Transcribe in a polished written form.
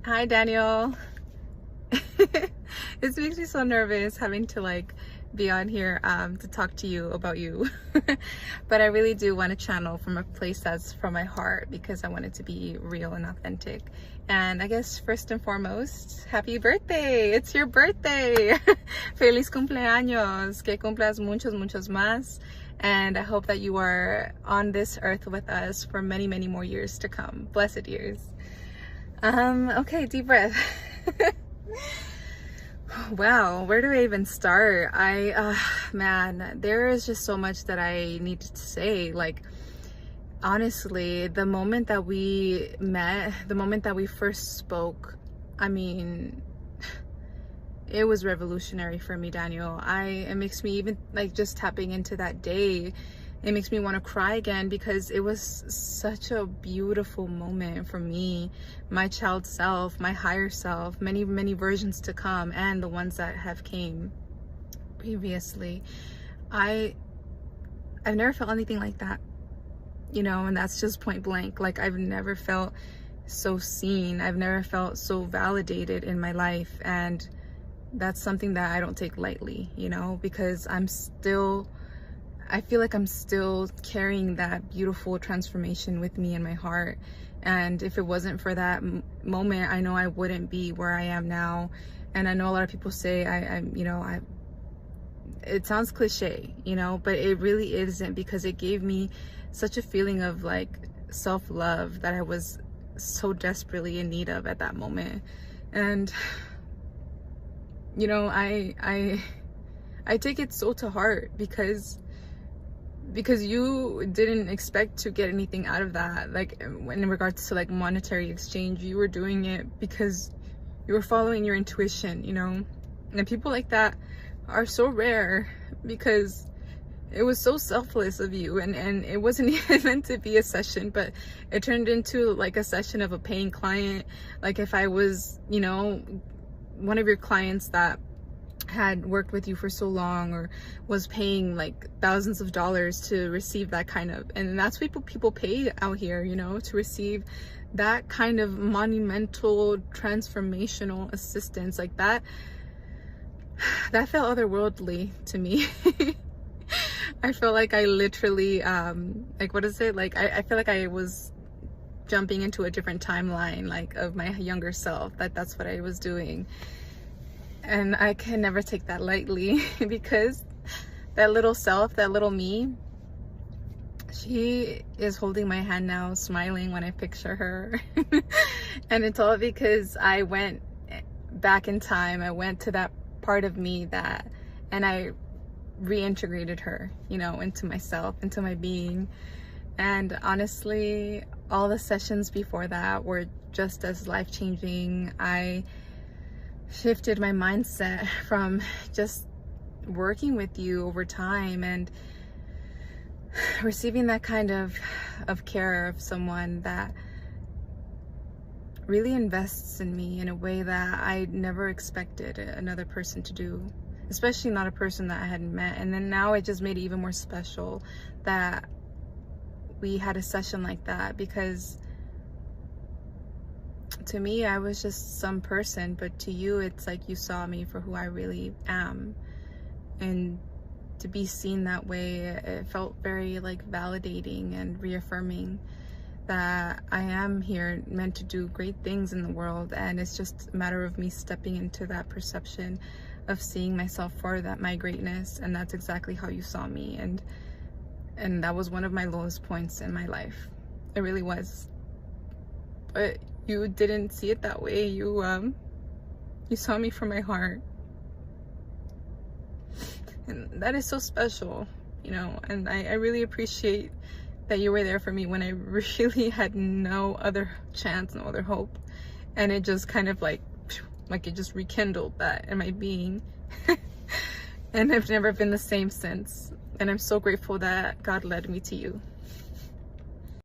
Hi, Daniel. This makes me so nervous having to be on here to talk to you about you. But I really do want to channel from a place that's from my heart because I want it to be real and authentic. And I guess first and foremost, happy birthday! It's your birthday! Feliz cumpleaños! Que cumplas muchos más. And I hope that you are on this earth with us for many more years to come. Blessed years. Okay, deep breath. Wow, where do I even start? Man, there is just so much that I need to say. Honestly, the moment that we met, the moment that we first spoke, I mean, it was revolutionary for me, Daniel. It makes me even, just tapping into that day, it makes me want to cry again because it was such a beautiful moment for me, my child self, my higher self, many versions to come, and the ones that have came previously. I've never felt anything like that, and that's just point blank. I've never felt so seen. I've never felt so validated in my life, and that's something that I don't take lightly, because I feel like I'm still carrying that beautiful transformation with me in my heart. And if it wasn't for that moment, I know I wouldn't be where I am now. And I know a lot of people say it sounds cliche, but it really isn't, because it gave me such a feeling of self-love that I was so desperately in need of at that moment. And I take it so to heart because you didn't expect to get anything out of that, in regards to monetary exchange. You were doing it because you were following your intuition, and people like that are so rare, because it was so selfless of you, and it wasn't even meant to be a session, but it turned into a session of a paying client. If I was one of your clients that had worked with you for so long, or was paying thousands of dollars to receive that kind of, and that's what people pay out here, to receive that kind of monumental transformational assistance. That felt otherworldly to me. I felt like I literally what is it, I feel like I was jumping into a different timeline of my younger self. That's what I was doing. And I can never take that lightly, because that little self, that little me, she is holding my hand now, smiling when I picture her. And it's all because I went back in time. I went to that part of me and I reintegrated her, into myself, into my being. And honestly, all the sessions before that were just as life-changing. I shifted my mindset from just working with you over time and receiving that kind of care of someone that really invests in me in a way that I never expected another person to do, especially not a person that I hadn't met. And then now it just made it even more special that we had a session like that, because to me, I was just some person, but to you, it's you saw me for who I really am. And to be seen that way, it felt very validating and reaffirming that I am here meant to do great things in the world. And it's just a matter of me stepping into that perception of seeing myself for my greatness. And that's exactly how you saw me. And that was one of my lowest points in my life. It really was. But you didn't see it that way. You saw me from my heart, and that is so special, and I really appreciate that you were there for me when I really had no other chance, no other hope. And it just kind of it just rekindled that in my being. And I've never been the same since, and I'm so grateful that God led me to you.